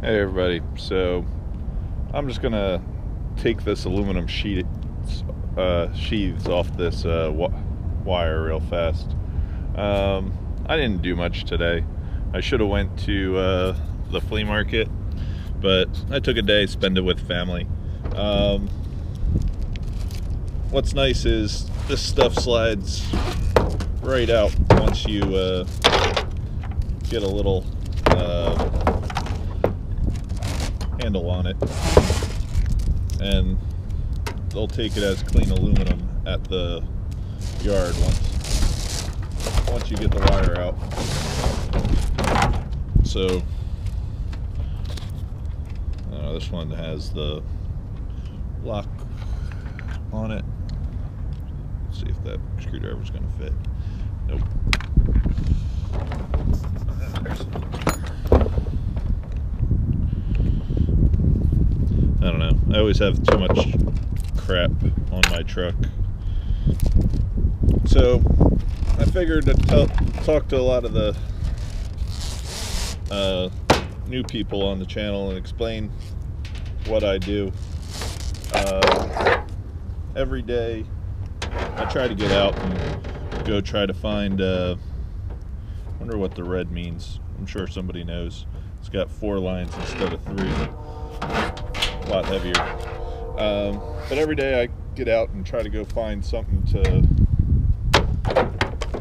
Hey everybody, so I'm just gonna take this aluminum sheaths off this wire real fast. I didn't do much today. I should have went to the flea market, but I took a day, spend it with family. What's nice is this stuff slides right out once you get a little handle on it, and they'll take it as clean aluminum at the yard once you get the wire out. So this one has the lock on it. Let's see if that screwdriver is going to fit. Nope. I don't know. I always have too much crap on my truck. So I figured to talk to a lot of the new people on the channel and explain what I do. Every day I try to get out and go try to find, wonder what the red means. I'm sure somebody knows. It's got 4 lines instead of 3. A lot heavier. But every day I get out and try to go find something to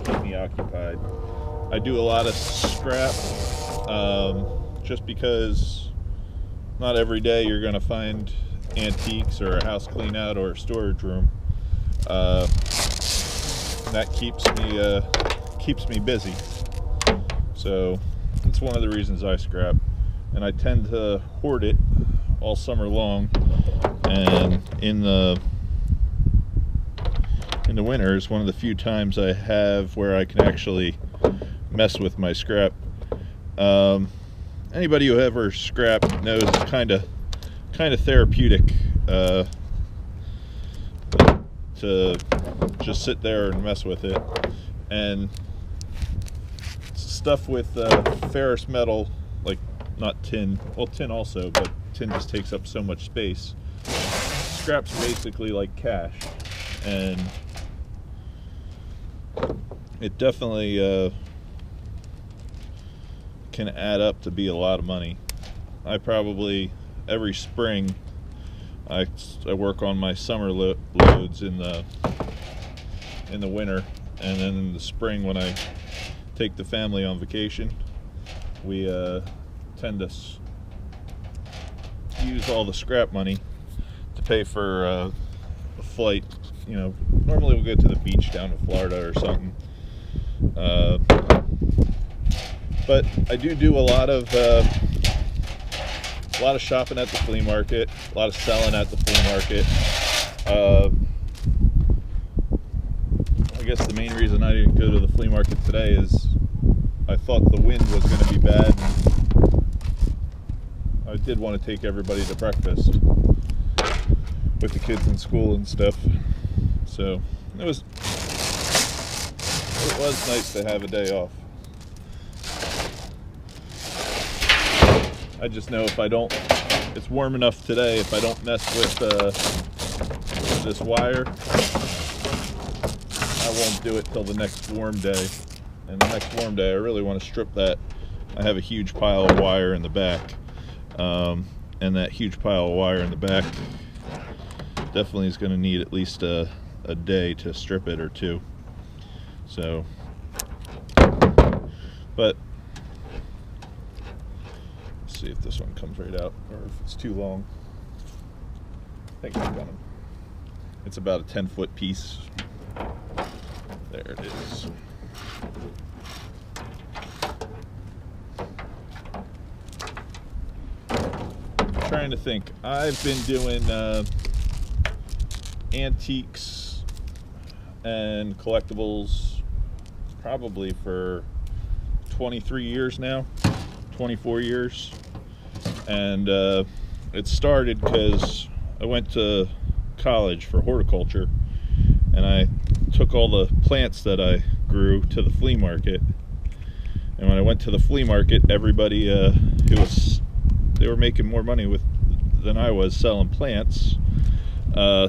keep me occupied. I do a lot of scrap, just because not every day you're going to find antiques or a house clean out or a storage room. That keeps me busy. So it's one of the reasons I scrap, and I tend to hoard it all summer long, and in the winter is one of the few times I have where I can actually mess with my scrap. Anybody who ever scrapped knows it's kind of therapeutic to just sit there and mess with it. And stuff with ferrous metal, like not tin, well tin also, but tin just takes up so much space. Scrap's basically like cash, and it definitely can add up to be a lot of money. I probably every spring I work on my summer loads in the winter, and then in the spring when I take the family on vacation, we tend to use all the scrap money to pay for a flight. You know, normally we'll go to the beach down in Florida or something. But I do a lot of shopping at the flea market, a lot of selling at the flea market. I guess the main reason I didn't go to the flea market today is I thought the wind was going to be bad. I did want to take everybody to breakfast with the kids in school and stuff, so it was nice to have a day off. I just know if I don't, it's warm enough today, if I don't mess with this wire, I won't do it till the next warm day. And the next warm day I really want to strip that. I have a huge pile of wire in the back, and that huge pile of wire in the back definitely is going to need at least a day to strip it, or 2. So, but let's see if this one comes right out, or if it's too long. I think it's gonna. It's about a 10-foot piece. There it is. I'm trying to think. I've been doing antiques and collectibles probably for 23 years now, 24 years. And it started because I went to college for horticulture, and I took all the plants that I grew to the flea market. And when I went to the flea market, everybody who was they were making more money than I was selling plants,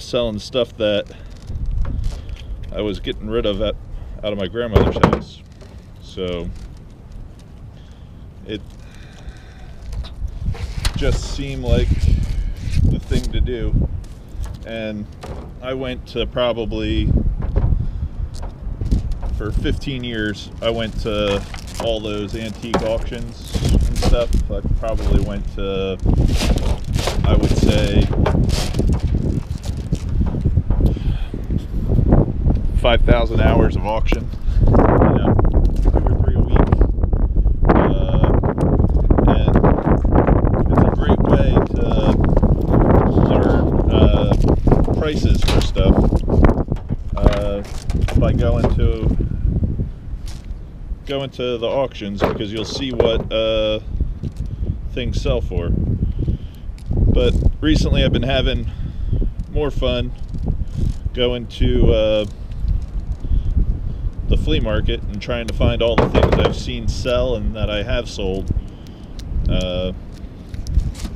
selling stuff that I was getting rid of out of my grandmother's house. So it just seemed like the thing to do. And I went to probably, for 15 years, I went to all those antique auctions and stuff. I probably went to, I would say, 5,000 hours of auction, 2 or 3 a week. And it's a great way to learn prices for stuff by going to the auctions, because you'll see what things sell for. But recently I've been having more fun going to the flea market and trying to find all the things I've seen sell and that I have sold,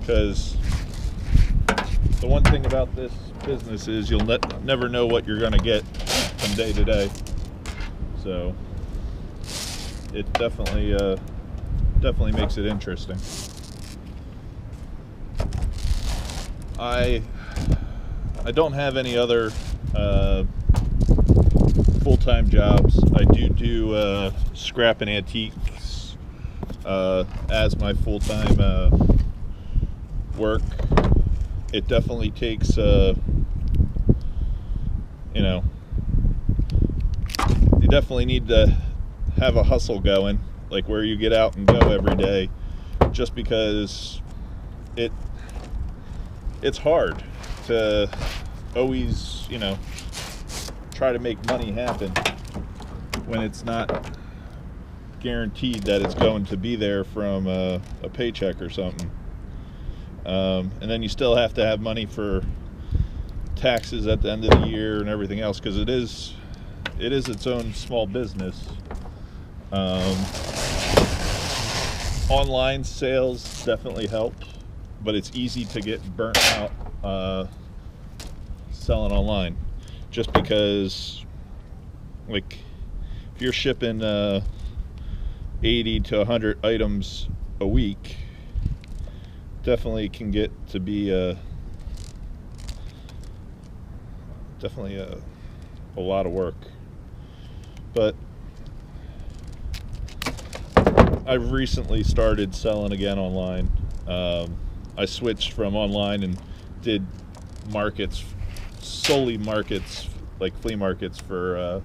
because the one thing about this business is you'll never know what you're going to get from day to day. So it definitely makes it interesting. I don't have any other full-time jobs. I do scrap and antiques as my full-time work. It definitely takes you definitely need to have a hustle going, like where you get out and go every day, just because it's hard to always, try to make money happen when it's not guaranteed that it's going to be there from a paycheck or something. And then you still have to have money for taxes at the end of the year and everything else, because it is its own small business. Online sales definitely help, but it's easy to get burnt out selling online, just because, like, if you're shipping 80 to 100 items a week, definitely can get to be definitely a lot of work. But I've recently started selling again online. I switched from online and did markets, solely markets, like flea markets, for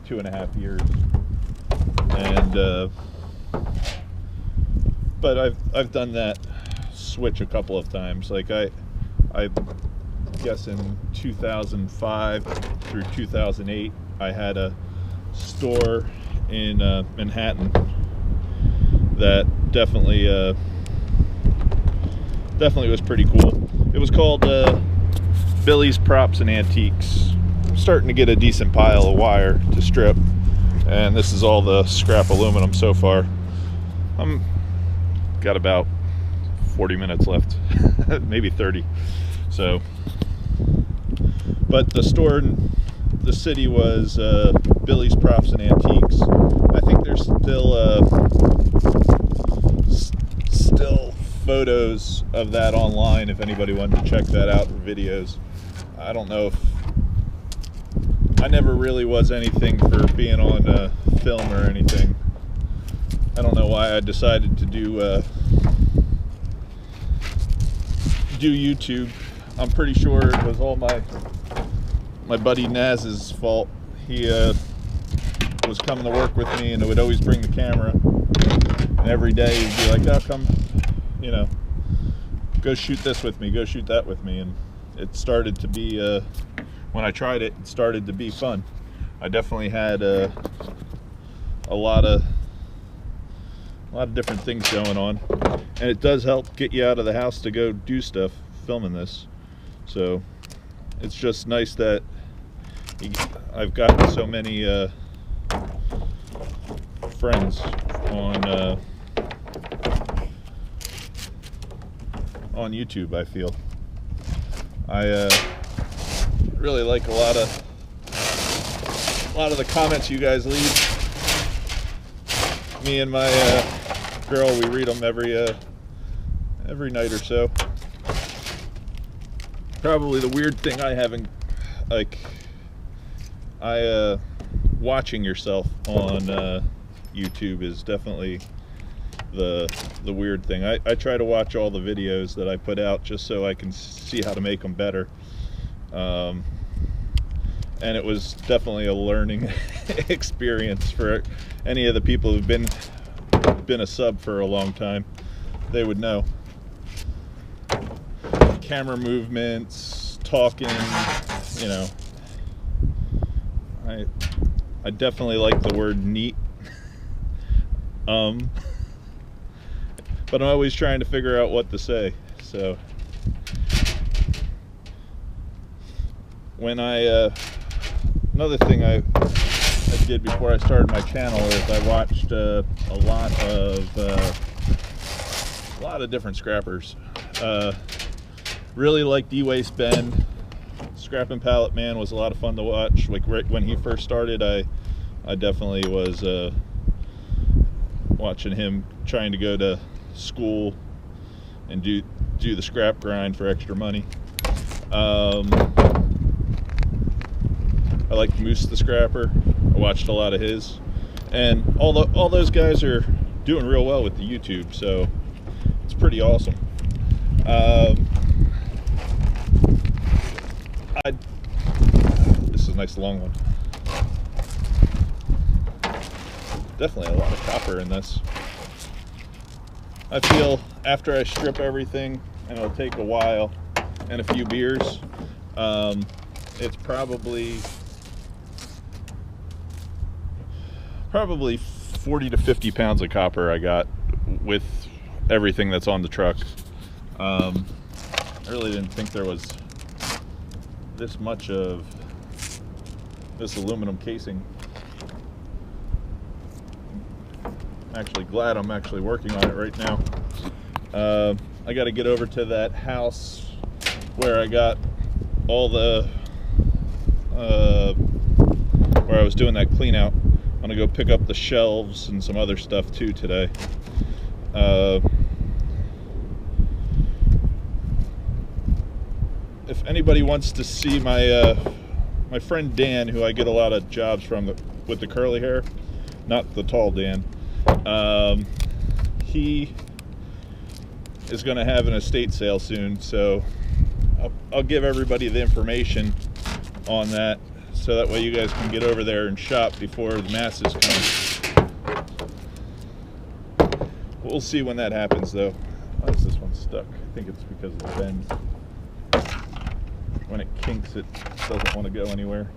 2.5 years. And but I've done that switch a couple of times. Like I guess in 2005 through 2008, I had a store in Manhattan that definitely was pretty cool. It was called Billy's Props and Antiques. I'm starting to get a decent pile of wire to strip, and this is all the scrap aluminum so far. I'm got about 40 minutes left, maybe 30. So, but the store in the city was Billy's Props and Antiques. I think there's still photos of that online if anybody wanted to check that out, or videos. I don't know if I never really was anything for being on film or anything. I don't know why I decided to do YouTube. I'm pretty sure it was all my buddy Naz's fault. He was coming to work with me and would always bring the camera, and every day he'd be like, oh, come, go shoot this with me, go shoot that with me. And it started to be, when I tried it, it started to be fun. I definitely had a lot of different things going on, and it does help get you out of the house to go do stuff filming this. So it's just nice that I've gotten so many friends on YouTube, I feel. I really like a lot of the comments you guys leave. Me and my girl, we read them every night or so. Probably the weird thing I haven't, like, watching yourself on YouTube is definitely the weird thing. I try to watch all the videos that I put out just so I can see how to make them better. And it was definitely a learning experience for any of the people who've been a sub for a long time. They would know. Camera movements, talking, you know. I definitely like the word neat. But I'm always trying to figure out what to say. So when another thing I did before I started my channel is I watched a lot of different scrappers. Really liked E-Waste Ben. Scrap and Pallet Man was a lot of fun to watch. Like right when he first started, I definitely was watching him trying to go to school and do the scrap grind for extra money. I liked Moose the Scrapper. I watched a lot of his, and all those guys are doing real well with the YouTube, so it's pretty awesome. This is a nice long one. Definitely a lot of copper in this. I feel after I strip everything, and it'll take a while and a few beers, it's probably 40 to 50 pounds of copper I got with everything that's on the truck. I really didn't think there was this much of this aluminum casing. I'm actually glad I'm actually working on it right now. I got to get over to that house where I got all the where I was doing that clean out. I'm gonna go pick up the shelves and some other stuff too today. If anybody wants to see my my friend Dan, who I get a lot of jobs from with the curly hair, not the tall Dan, he is going to have an estate sale soon, so I'll give everybody the information on that, so that way you guys can get over there and shop before the masses come. We'll see when that happens, though. Why is this one stuck? I think it's because of the bend. When it kinks, it doesn't want to go anywhere.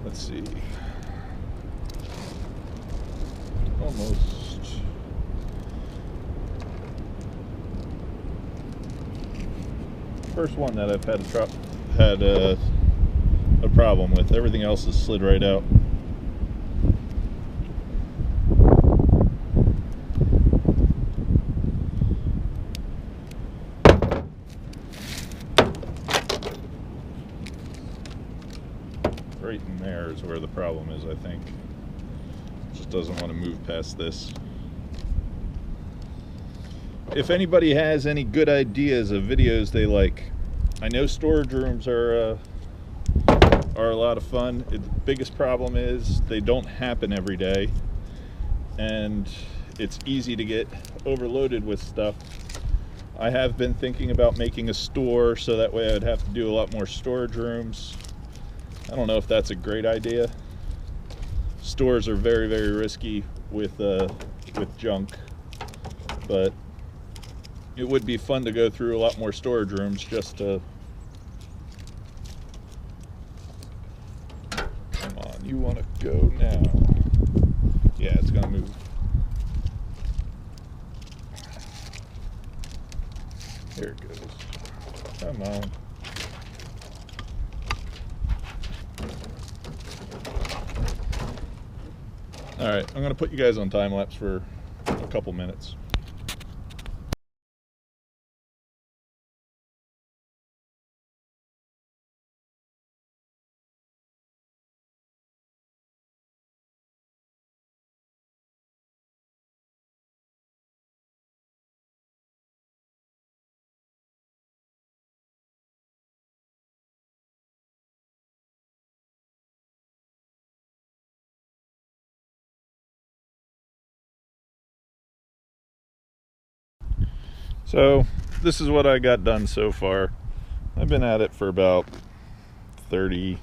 Let's see. Almost. First one that I've had a problem with. Everything else has slid right out. Right in there is where the problem is, I think. It just doesn't want to move past this. If anybody has any good ideas of videos they like, I know storage rooms are a lot of fun. The biggest problem is they don't happen every day, and it's easy to get overloaded with stuff. I have been thinking about making a store, so that way I'd have to do a lot more storage rooms. I don't know if that's a great idea. Stores are very, very risky with junk, but it would be fun to go through a lot more storage rooms just to... Come on, you want to go now. Yeah, it's gonna move. Here it goes. Come on. Alright, I'm going to put you guys on time lapse for a couple minutes. So this is what I got done so far. I've been at it for about 40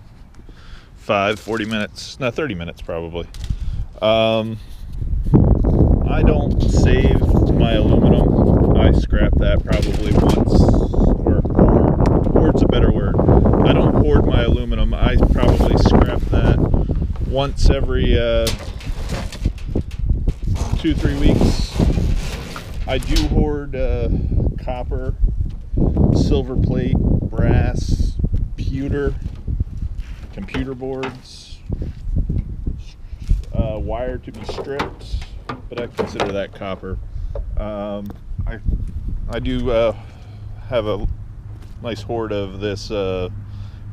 minutes. No, 30 minutes probably. I don't save my aluminum. I scrap that probably once, or hoard's a better word. I don't hoard my aluminum. I probably scrap that once every 2-3 weeks. I do hoard copper, silver plate, brass, pewter, computer boards, wire to be stripped, but I consider that copper. I do have a nice hoard of this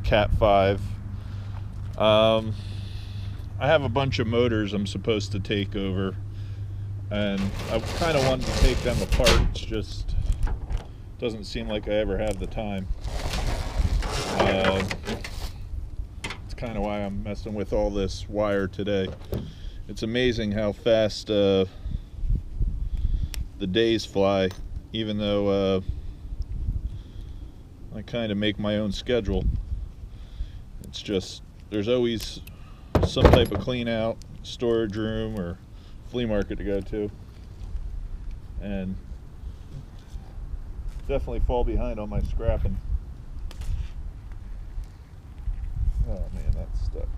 Cat 5. I have a bunch of motors I'm supposed to take over, and I kind of wanted to take them apart. It's just doesn't seem like I ever have the time. It's kind of why I'm messing with all this wire today. It's amazing how fast the days fly, even though I kind of make my own schedule. It's just there's always some type of clean out, storage room, or flea market to go to, and definitely fall behind on my scrapping. Oh man, that's stuck.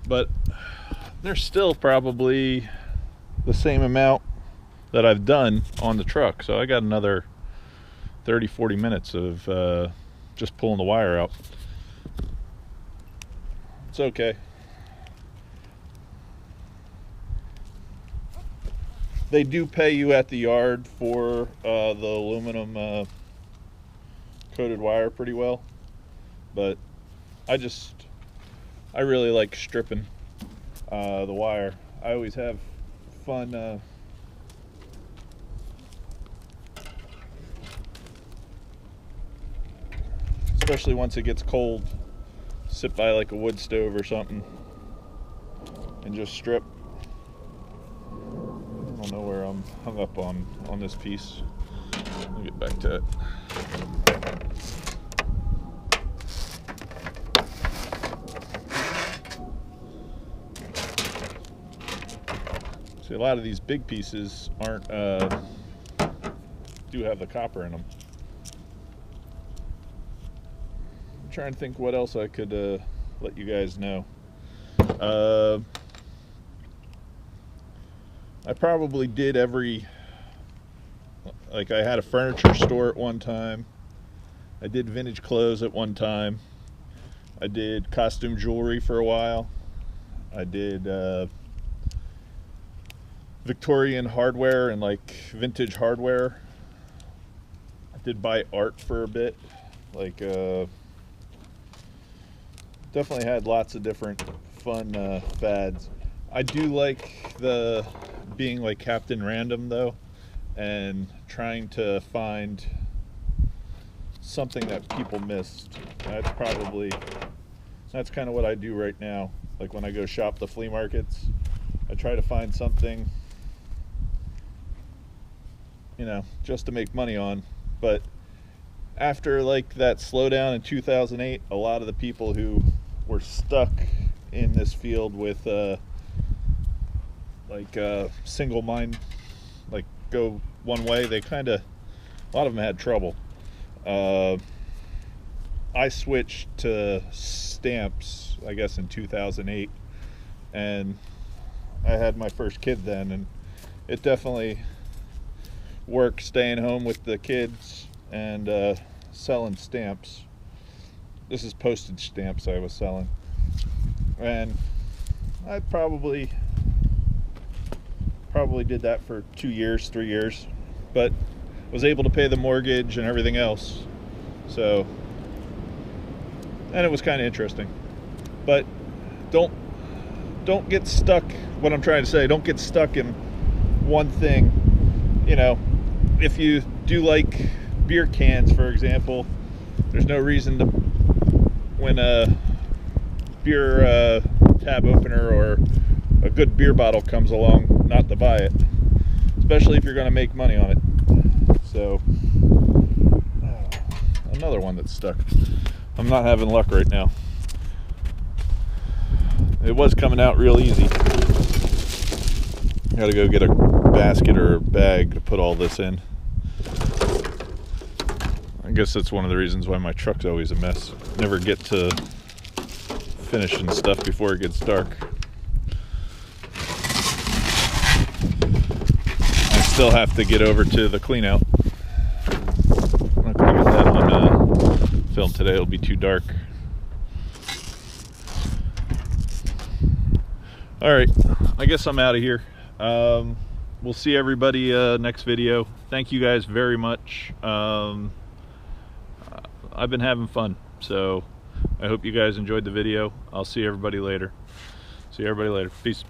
But there's still probably the same amount that I've done on the truck, so I got another 30-40 minutes of just pulling the wire out. It's okay. They do pay you at the yard for the aluminum coated wire pretty well, but I really like stripping the wire. I always have fun especially once it gets cold, sit by like a wood stove or something and just strip. I don't know where I'm hung up on this piece. Let me get back to it. See, a lot of these big pieces aren't do have the copper in them. I'm trying to think what else I could let you guys know. I probably did like I had a furniture store at one time. I did vintage clothes at one time. I did costume jewelry for a while. I did Victorian hardware and like vintage hardware. I did buy art for a bit. Like definitely had lots of different fun fads. I do like the being like Captain Random though, and trying to find something that people missed. That's kind of what I do right now. Like when I go shop the flea markets, I try to find something, you know, just to make money on. But after like that slowdown in 2008, a lot of the people who were stuck in this field with single mind, like go one way, a lot of them had trouble. I switched to stamps, I guess, in 2008, and I had my first kid then, and it definitely worked staying home with the kids and selling stamps. This is postage stamps I was selling, and I probably did that for 2 years, 3 years, but was able to pay the mortgage and everything else. So, and it was kind of interesting. But don't get stuck. What I'm trying to say, don't get stuck in one thing. You know, if you do like beer cans, for example, there's no reason to, when a beer tab opener or a good beer bottle comes along, not to buy it, especially if you're going to make money on it. So, another one that's stuck. I'm not having luck right now. It was coming out real easy. Gotta go get a basket or a bag to put all this in. I guess that's one of the reasons why my truck's always a mess. Never get to finishing stuff before it gets dark. I still have to get over to the clean out. I'm not gonna get that on film today, it'll be too dark. Alright, I guess I'm out of here. We'll see everybody next video. Thank you guys very much. I've been having fun, so I hope you guys enjoyed the video. I'll see everybody later. See everybody later. Peace.